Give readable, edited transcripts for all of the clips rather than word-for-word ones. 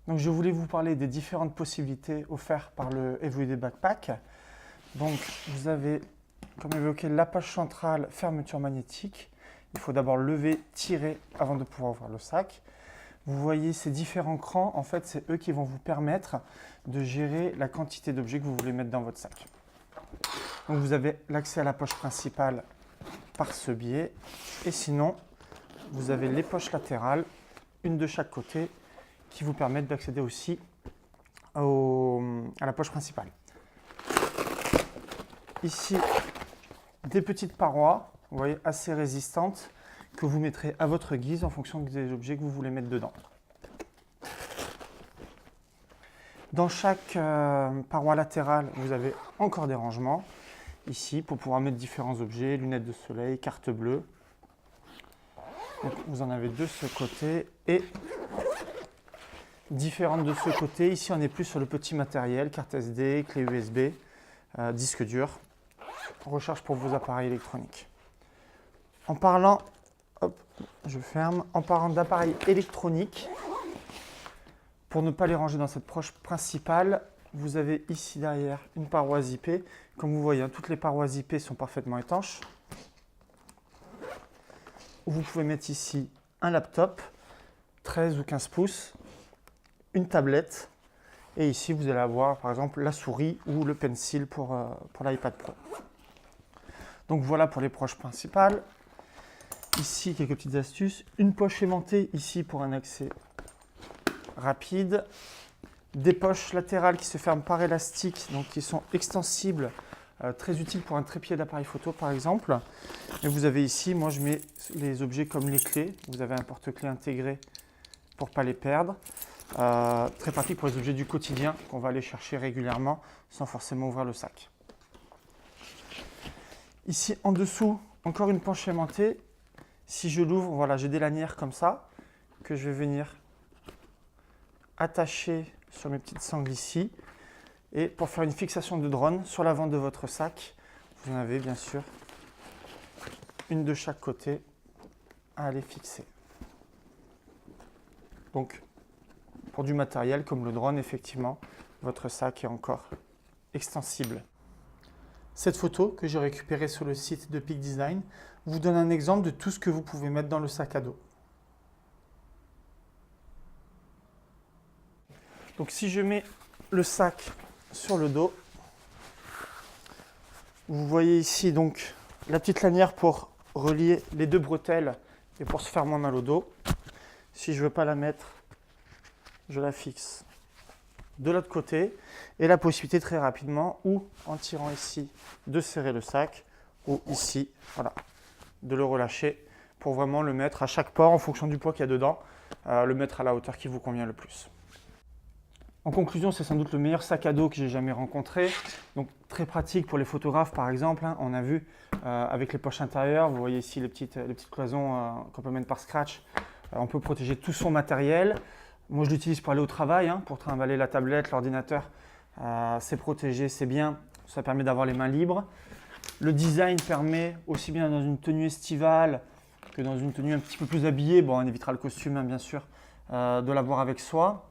Donc je voulais vous parler des différentes possibilités offertes par le Everyday Backpack. Donc vous avez, comme évoqué, la poche centrale fermeture magnétique. Il faut d'abord lever, tirer avant de pouvoir ouvrir le sac. Vous voyez ces différents crans, en fait c'est eux qui vont vous permettre de gérer la quantité d'objets que vous voulez mettre dans votre sac. Donc vous avez l'accès à la poche principale par ce biais, et sinon vous avez les poches latérales, une de chaque côté, qui vous permettent d'accéder aussi à la poche principale. Ici, des petites parois, vous voyez, assez résistantes, que vous mettrez à votre guise en fonction des objets que vous voulez mettre dedans. Dans chaque paroi latérale, vous avez encore des rangements, ici, pour pouvoir mettre différents objets, lunettes de soleil, carte bleue. Donc, vous en avez de ce côté et différentes de ce côté. Ici, on est plus sur le petit matériel, carte SD, clé USB, disque dur, recharge pour vos appareils électroniques. En parlant, hop, je ferme, en parlant d'appareils électroniques, pour ne pas les ranger dans cette poche principale, vous avez ici derrière une paroi zippée. Comme vous voyez, toutes les parois zippées sont parfaitement étanches. Vous pouvez mettre ici un laptop, 13 ou 15 pouces, une tablette, et ici vous allez avoir par exemple la souris ou le pencil pour l'iPad Pro. Donc voilà pour les poches principales. Ici quelques petites astuces, une poche aimantée ici pour un accès rapide, des poches latérales qui se ferment par élastique, donc qui sont extensibles, très utiles pour un trépied d'appareil photo par exemple. Et vous avez ici, moi je mets les objets comme les clés, vous avez un porte-clés intégré pour ne pas les perdre. Très pratique pour les objets du quotidien qu'on va aller chercher régulièrement sans forcément ouvrir le sac. Ici en dessous, encore une poche aimantée. Si je l'ouvre, voilà, j'ai des lanières comme ça que je vais venir attacher sur mes petites sangles ici. Et pour faire une fixation de drone sur l'avant de votre sac, vous en avez bien sûr une de chaque côté à aller fixer. Donc, pour du matériel comme le drone, effectivement, votre sac est encore extensible. Cette photo que j'ai récupérée sur le site de Peak Design vous donne un exemple de tout ce que vous pouvez mettre dans le sac à dos. Donc si je mets le sac sur le dos, vous voyez ici donc la petite lanière pour relier les deux bretelles et pour se faire moins mal au dos. Si je ne veux pas la mettre, je la fixe de l'autre côté et la possibilité très rapidement, ou en tirant ici, de serrer le sac, ou ici, voilà, de le relâcher pour vraiment le mettre à chaque port en fonction du poids qu'il y a dedans, le mettre à la hauteur qui vous convient le plus. En conclusion, c'est sans doute le meilleur sac à dos que j'ai jamais rencontré. Donc très pratique pour les photographes par exemple, hein. On a vu avec les poches intérieures, vous voyez ici les petites cloisons qu'on peut mettre par scratch. On peut protéger tout son matériel. Moi je l'utilise pour aller au travail, hein, pour trimballer la tablette, l'ordinateur. C'est protégé, c'est bien, ça permet d'avoir les mains libres. Le design permet aussi bien dans une tenue estivale que dans une tenue un petit peu plus habillée, bon on évitera le costume hein, bien sûr, de l'avoir avec soi.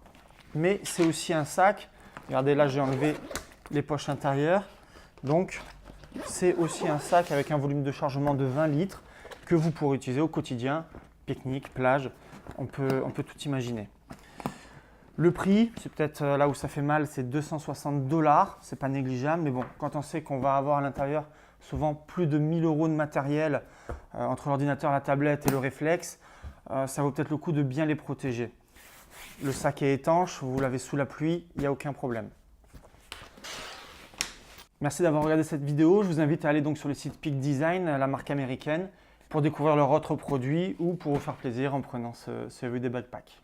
Mais c'est aussi un sac, regardez là j'ai enlevé les poches intérieures, donc c'est aussi un sac avec un volume de chargement de 20 litres que vous pourrez utiliser au quotidien, pique-nique, plage, on peut tout imaginer. Le prix, c'est peut-être là où ça fait mal, c'est 260 $, c'est pas négligeable, mais bon, quand on sait qu'on va avoir à l'intérieur souvent plus de 1000 € de matériel entre l'ordinateur, la tablette et le réflexe, ça vaut peut-être le coup de bien les protéger. Le sac est étanche, vous l'avez sous la pluie, il n'y a aucun problème. Merci d'avoir regardé cette vidéo. Je vous invite à aller donc sur le site Peak Design, la marque américaine, pour découvrir leurs autres produits ou pour vous faire plaisir en prenant ce Everyday Backpack.